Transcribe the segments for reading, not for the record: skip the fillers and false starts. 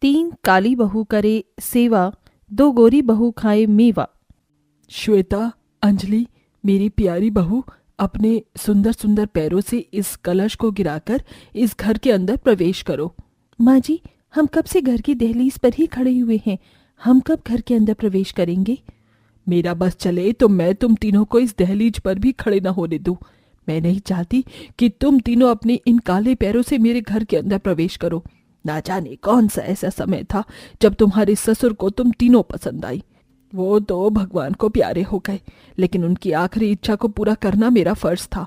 तीन काली बहू करे सेवा, दो गोरी बहू खाए मेवा। श्वेता, अंजलि, मेरी प्यारी बहू, अपने सुंदर सुंदर पैरों से इस कलश को गिराकर इस घर के अंदर प्रवेश करो। माँ जी, हम कब से घर की दहलीज पर ही खड़े हुए हैं, हम कब घर के अंदर प्रवेश करेंगे? मेरा बस चले तो मैं तुम तीनों को इस दहलीज पर भी खड़े न होने दूं। मैं नहीं चाहती कि तुम तीनों अपने इन काले पैरों से मेरे घर के अंदर प्रवेश करो। ना जाने कौन सा ऐसा समय था जब तुम्हारे ससुर को तुम तीनों पसंद आई। वो तो भगवान को प्यारे हो गए, लेकिन उनकी आखिरी इच्छा को पूरा करना मेरा फर्ज था।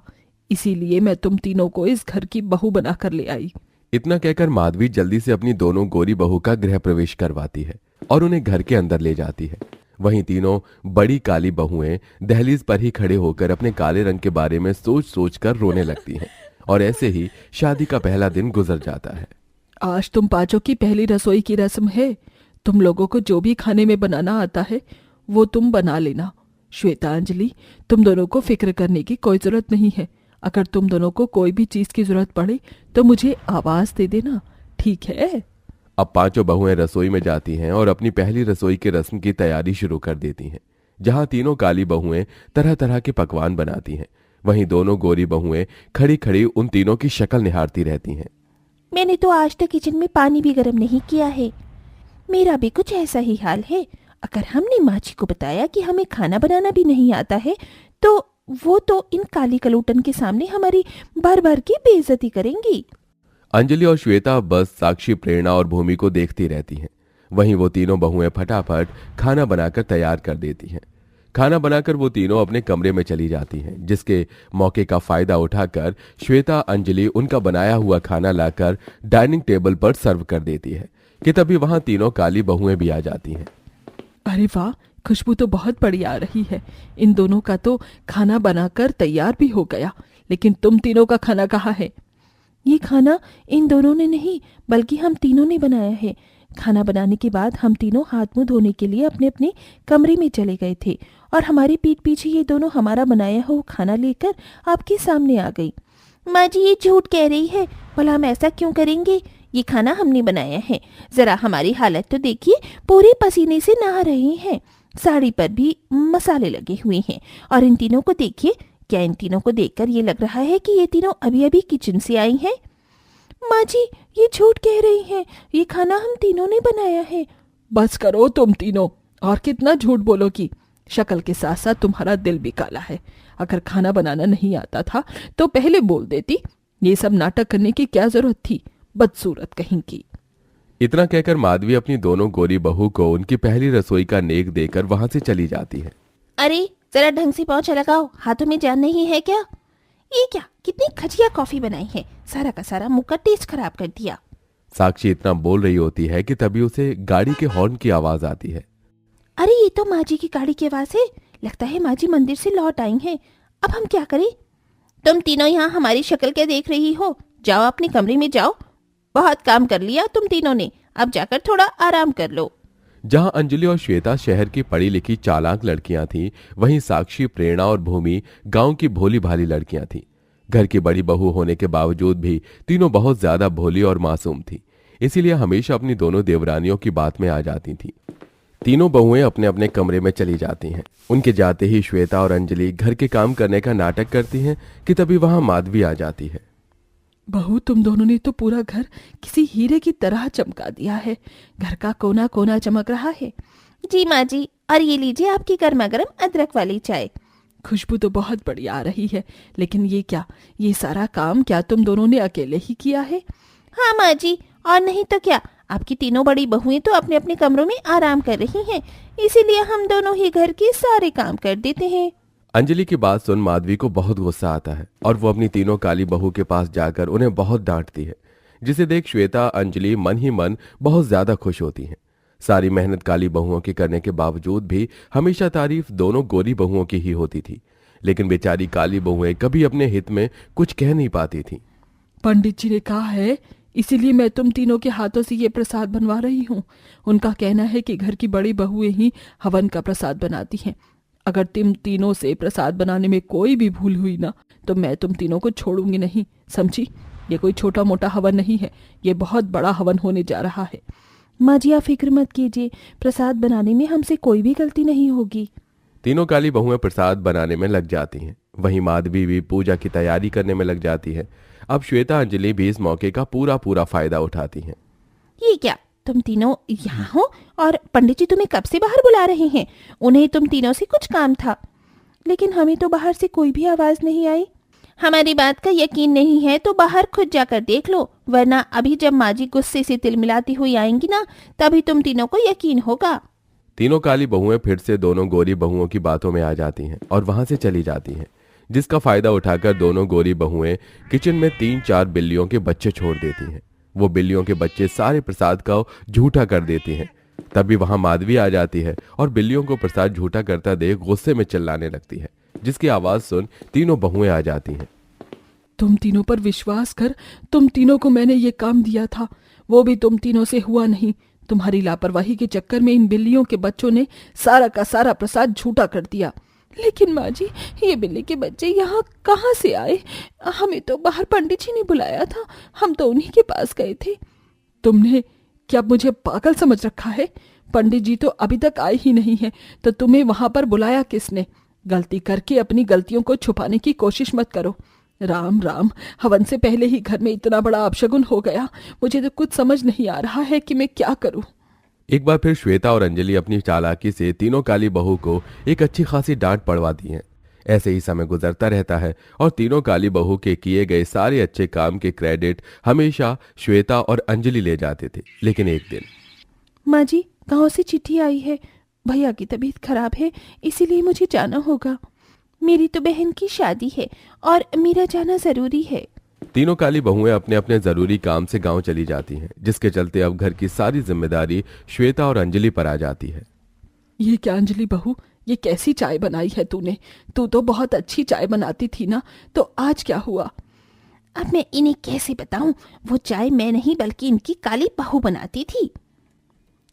इसीलिए मैं तुम तीनों को इस घर की बहू बनाकर ले आई। इतना कहकर माधवी जल्दी से अपनी दोनों गोरी बहू का गृह प्रवेश करवाती है और उन्हें घर के अंदर ले जाती है। वहीं तीनों बड़ी काली बहुएं दहलीज पर ही खड़े होकर अपने काले रंग के बारे में सोच सोच कर रोने लगती हैं और ऐसे ही शादी का पहला दिन गुजर जाता है। आज तुम पांचों की पहली रसोई की रस्म है। तुम लोगों को जो भी खाने में बनाना आता है वो तुम बना लेना। श्वेता, अंजलि, तुम दोनों को फिक्र करने की कोई जरूरत नहीं है। अगर तुम दोनों को कोई भी चीज की जरूरत पड़े तो मुझे आवाज दे देना, ठीक है? अब पांचों बहुएं रसोई में जाती हैं और अपनी पहली रसोई की रस्म की तैयारी शुरू कर देती हैं, जहां तीनों काली बहुएं तरह तरह के पकवान बनाती हैं। वहीं दोनों गोरी बहुएं खड़ी खड़ी उन तीनों की शक्ल निहारती रहती हैं। मैंने तो आज तक किचन में पानी भी गर्म नहीं किया है। मेरा भी कुछ ऐसा ही हाल है। अगर हमने माँ जी को बताया कि हमें खाना बनाना भी नहीं आता है तो वो तो इन काली कलूटन के सामने हमारी भर भर की बेइज्जती करेंगी। अंजलि और श्वेता बस साक्षी, प्रेरणा और भूमि को देखती रहती हैं। वहीं वो तीनों बहुएं फटाफट खाना बनाकर तैयार कर देती हैं। खाना बनाकर वो तीनों अपने कमरे में चली जाती हैं, जिसके मौके का फायदा उठाकर श्वेता, अंजलि उनका बनाया हुआ खाना लाकर डाइनिंग टेबल पर सर्व कर देती है कि तभी वहां तीनों काली बहुएं भी आ जाती हैं। अरे वाह, खुशबू तो बहुत बढ़िया आ रही है। इन दोनों का तो खाना बनाकर तैयार भी हो गया, लेकिन तुम तीनों का खाना कहाँ है? ये खाना इन दोनों ने नहीं बल्कि हम तीनों ने बनाया है। खाना बनाने के बाद हम तीनों हाथ मुंह धोने के लिए अपने अपने कमरे में चले गए थे और हमारी पीठ पीछे ये दोनों हमारा बनाया हुआ खाना लेकर आपके सामने आ गई। माँ जी, ये झूठ कह रही है। भला हम ऐसा क्यों करेंगे? ये खाना हमने बनाया है। जरा हमारी हालत तो देखिए, पूरे पसीने से नहा रहे हैं, साड़ी पर भी मसाले लगे हुए हैं। और इन तीनों को देखिए, क्या इन तीनों को देखकर ये लग रहा है कि ये तीनों अभी अभी किचन से आई हैं? माँ जी, ये झूठ कह रही हैं। ये खाना हम तीनों ने बनाया है। बस करो तुम तीनों, और कितना झूठ बोलोगी। शक्ल के साथ साथ तुम्हारा दिल भी काला है। अगर खाना बनाना नहीं आता था तो पहले बोल देती। ये सब नाटक करने की क्या जरूरत थी, बदसूरत कहीं की। इतना कहकर माधवी अपनी दोनों गोरी बहू को उनकी पहली रसोई का नेक देकर वहां से चली जाती है। अरे जरा ढंग से पोंछा लगाओ, हाथों में जान नहीं है क्या? ये क्या, कितनी घटिया कॉफी बनाई है, सारा का सारा मुंह का टेस्ट खराब कर दिया। साक्षी इतना बोल रही होती है कि तभी उसे गाड़ी के हॉर्न की आवाज आती है। अरे ये तो माँ जी की गाड़ी की आवाज है। लगता है माँ जी मंदिर से लौट आई हैं। अब हम क्या करें? तुम तीनों यहाँ हमारी शक्ल क्या देख रही हो? जाओ अपने कमरे में जाओ। बहुत काम कर लिया तुम तीनों ने, अब जाकर थोड़ा आराम कर लो। जहां अंजलि और श्वेता शहर की पढ़ी लिखी चालाक लड़कियां थीं, वहीं साक्षी, प्रेरणा और भूमि गांव की भोली भाली लड़कियां थीं। घर की बड़ी बहू होने के बावजूद भी तीनों बहुत ज्यादा भोली और मासूम थीं, इसीलिए हमेशा अपनी दोनों देवरानियों की बात में आ जाती थीं। तीनों बहुएं अपने अपने कमरे में चली जाती हैं। उनके जाते ही श्वेता और अंजलि घर के काम करने का नाटक करती हैं कि तभी वहां माधवी आ जाती है। बहू, तुम दोनों ने तो पूरा घर किसी हीरे की तरह चमका दिया है। घर का कोना कोना चमक रहा है। जी माँ जी, और ये लीजिए आपकी गर्मा गर्म अदरक वाली चाय। खुशबू तो बहुत बढ़िया आ रही है, लेकिन ये क्या, ये सारा काम क्या तुम दोनों ने अकेले ही किया है? हाँ माँ जी, और नहीं तो क्या। आपकी तीनों बड़ी बहुएं तो अपने अपने कमरों में आराम कर रही हैं, इसीलिए हम दोनों ही घर के सारे काम कर देते हैं। अंजलि की बात सुन माधवी को बहुत गुस्सा आता है और वो अपनी तीनों काली बहू के पास जाकर उन्हें बहुत डांटती है, जिसे देख श्वेता, अंजलि मन ही मन बहुत ज्यादा खुश होती हैं। सारी मेहनत काली बहुओं की करने के बावजूद भी हमेशा तारीफ दोनों गोरी बहुओं की ही होती थी, लेकिन बेचारी काली बहुएं कभी अपने हित में कुछ कह नहीं पाती थी। पंडित जी ने कहा है, इसीलिए मैं तुम तीनों के हाथों से ये प्रसाद बनवा रही हूँ। उनका कहना है कि घर की बड़ी बहुएं ही हवन का प्रसाद बनाती हैं। अगर तुम तीनों से प्रसाद बनाने में कोई भी भूल हुई ना, तो मैं तुम तीनों को छोड़ूंगी नहीं, समझी? ये कोई छोटा मोटा हवन नहीं है, ये बहुत बड़ा हवन होने जा रहा है। माँ जी आप फिक्र मत कीजिए, प्रसाद बनाने में हमसे कोई भी गलती नहीं होगी। तीनों काली बहुएं प्रसाद बनाने में लग जाती हैं। वहीं माधवी भी पूजा की तैयारी करने में लग जाती है। अब श्वेता अंजलि भी इस मौके का पूरा पूरा फायदा उठाती हैं। ये क्या, तुम तीनों यहाँ हो और पंडित जी तुम्हें कब से बाहर बुला रहे हैं? उन्हें तुम तीनों से कुछ काम था, लेकिन हमें तो बाहर से कोई भी आवाज नहीं आई। हमारी बात का यकीन नहीं है तो बाहर खुद जाकर देख लो, वरना अभी जब माँ जी गुस्से से तिलमिलाती हुई आएंगी ना, तभी तुम तीनों को यकीन होगा। तीनों काली बहुएं फिर से दोनों गोरी बहुओं की बातों में आ जाती हैं और वहां से चली जाती हैं, जिसका फायदा उठाकर दोनों गोरी बहुएं किचन में 3-4 बिल्लियों के बच्चे छोड़ देती हैं। वो बिल्लियों के बच्चे सारे प्रसाद का झूठा कर देती हैं। तभी वहां माधवी आ जाती है और बिल्लियों को प्रसाद झूठा करता देख गुस्से में चिल्लाने लगती है, जिसकी आवाज सुन तीनों बहुएं आ जाती हैं। तुम तीनों पर विश्वास कर, तुम तीनों को मैंने ये काम दिया था, वो भी तुम तीनों से हुआ नहीं। तुम्हारी लापरवाही के चक्कर में इन बिल्लियों के बच्चों ने सारा का सारा प्रसाद झूठा कर दिया। लेकिन माँ जी, ये बिल्ली के बच्चे यहाँ कहाँ से आए? हमें तो बाहर पंडित जी ने बुलाया था, हम तो उन्हीं के पास गए थे। तुमने क्या मुझे पागल समझ रखा है? पंडित जी तो अभी तक आए ही नहीं है, तो तुम्हें वहां पर बुलाया किसने? गलती करके अपनी गलतियों को छुपाने की कोशिश मत करो। राम राम, हवन से पहले ही घर में इतना बड़ा अपशगुन हो गया। मुझे तो कुछ समझ नहीं आ रहा है कि मैं क्या करूं। एक बार फिर श्वेता और अंजलि अपनी चालाकी से तीनों काली बहू को एक अच्छी खासी डांट पड़वाती हैं। ऐसे ही समय गुजरता रहता है और तीनों काली बहू के किए गए सारे अच्छे काम के क्रेडिट हमेशा श्वेता और अंजलि ले जाते थे। लेकिन एक दिन माँ जी, गाँव से चिट्ठी आई है, भैया की तबीयत खराब है, इसीलिए मुझे जाना होगा। मेरी तो बहन की शादी है और मेरा जाना जरूरी है। तीनों काली बहुएं अपने अपने जरूरी काम से गांव चली जाती हैं, जिसके चलते अब घर की सारी जिम्मेदारी श्वेता और अंजलि पर आ जाती है। ये क्या अंजलि बहू, ये कैसी चाय बनाई है तूने? तू तो बहुत अच्छी चाय बनाती थी ना, तो आज क्या हुआ? अब मैं इन्हें कैसे बताऊं, वो चाय मैं नहीं बल्कि इनकी काली बहू बनाती थी।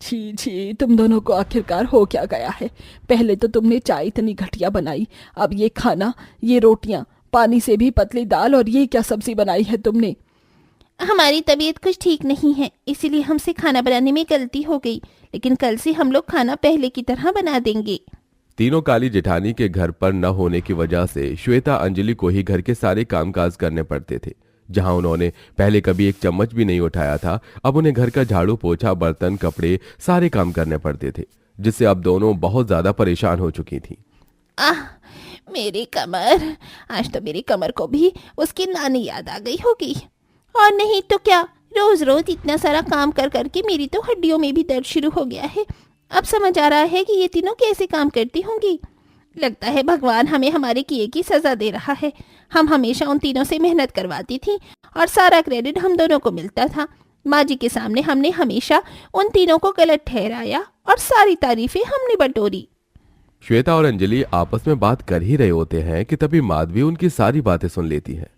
छी छी, तुम दोनों को आखिरकार हो क्या गया है? पहले तो तुमने चाय इतनी घटिया बनाई, अब ये खाना, ये रोटियां, पानी से भी पतली दाल, और ये क्या सब्जी बनाई है तुमने? हमारी तबीयत कुछ ठीक नहीं है, इसीलिए हमसे खाना बनाने में गलती हो गई, लेकिन कल से हम लोग खाना पहले की तरह बना देंगे। तीनों काली जेठानी के घर पर न होने की वजह से श्वेता अंजलि को ही घर के सारे कामकाज करने पड़ते थे। जहां उन्होंने पहले कभी एक चम्मच भी नहीं उठाया था, अब उन्हें घर का झाड़ू पोछा, बर्तन, कपड़े सारे काम करने पड़ते थे, जिससे अब दोनों बहुत ज्यादा परेशान हो चुकी थी। आह, मेरी कमर, आज तो मेरी कमर को भी उसकी नानी याद आ गई होगी। और नहीं तो क्या, रोज रोज इतना सारा काम कर करके मेरी तो हड्डियों में भी दर्द शुरू हो गया है। अब समझ आ रहा है कि ये तीनों कैसे काम करती होंगी। लगता है भगवान हमें हमारे किए की सजा दे रहा है। हम हमेशा उन तीनों से मेहनत करवाती थी और सारा क्रेडिट हम दोनों को मिलता था। माँ जी के सामने हमने हमेशा उन तीनों को गलत ठहराया और सारी तारीफें हमने बटोरी। श्वेता और अंजलि आपस में बात कर ही रहे होते हैं कि तभी माधवी उनकी सारी बातें सुन लेती है।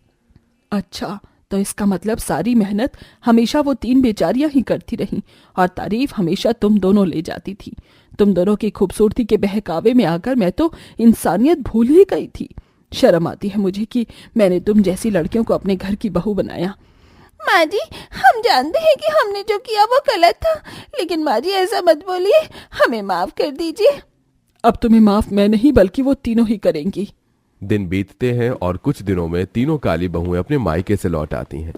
अच्छा, तो इसका मतलब सारी मेहनत हमेशा वो तीन बेचारियां ही करती रहीं और तारीफ हमेशा तुम दोनों ले जाती थी। तुम दोनों की खूबसूरती के बहकावे में आकर मैं तो इंसानियत भूल ही गई थी। शर्म आती है मुझे कि मैंने तुम जैसी लड़कियों को अपने घर की बहू बनाया। माँ जी, हम जानते हैं कि हमने जो किया वो गलत था, लेकिन माँ जी ऐसा मत बोलिए, हमें माफ कर दीजिए। अब तुम्हें माफ मैं नहीं बल्कि वो तीनों ही करेंगी। दिन बीतते हैं और कुछ दिनों में तीनों काली बहुएं अपने मायके से लौट आती हैं।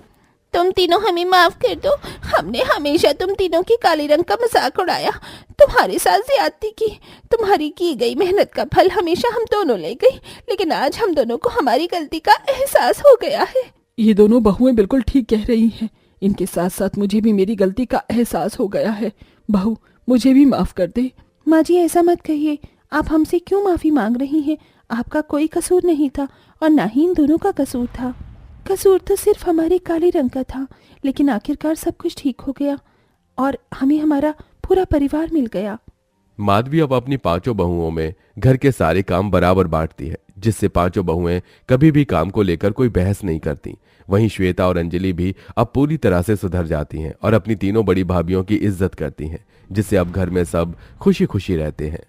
तुम तीनों हमें माफ कर दो, हमने हमेशा तुम तीनों की काले रंग का मजाक उड़ाया, तुम्हारे साथ ज्यादती की। तुम्हारी की गई मेहनत का फल हमेशा हम दोनों ले गई, लेकिन आज हम दोनों को हमारी गलती का एहसास हो गया है। ये दोनों बहुएं बिल्कुल ठीक कह रही हैं। इनके साथ साथ मुझे भी मेरी गलती का एहसास हो गया है। बहू, मुझे भी माफ कर दे। माँ जी ऐसा मत कहिए, आप हमसे क्यों माफी मांग रही हैं? आपका कोई कसूर नहीं था और ना ही इन दोनों का कसूर था। कसूर तो सिर्फ हमारे काले रंग का था, लेकिन आखिरकार सब कुछ ठीक हो गया और हमें हमारा पूरा परिवार मिल गया। माधवी अब अपनी पांचों बहुओं में घर के सारे काम बराबर बांटती है, जिससे पांचों बहुएं कभी भी काम को लेकर कोई बहस नहीं करती। वहीं श्वेता और अंजलि भी अब पूरी तरह से सुधर जाती हैं और अपनी तीनों बड़ी भाभियों की इज्जत करती हैं, जिससे अब घर में सब खुशी खुशी रहते हैं।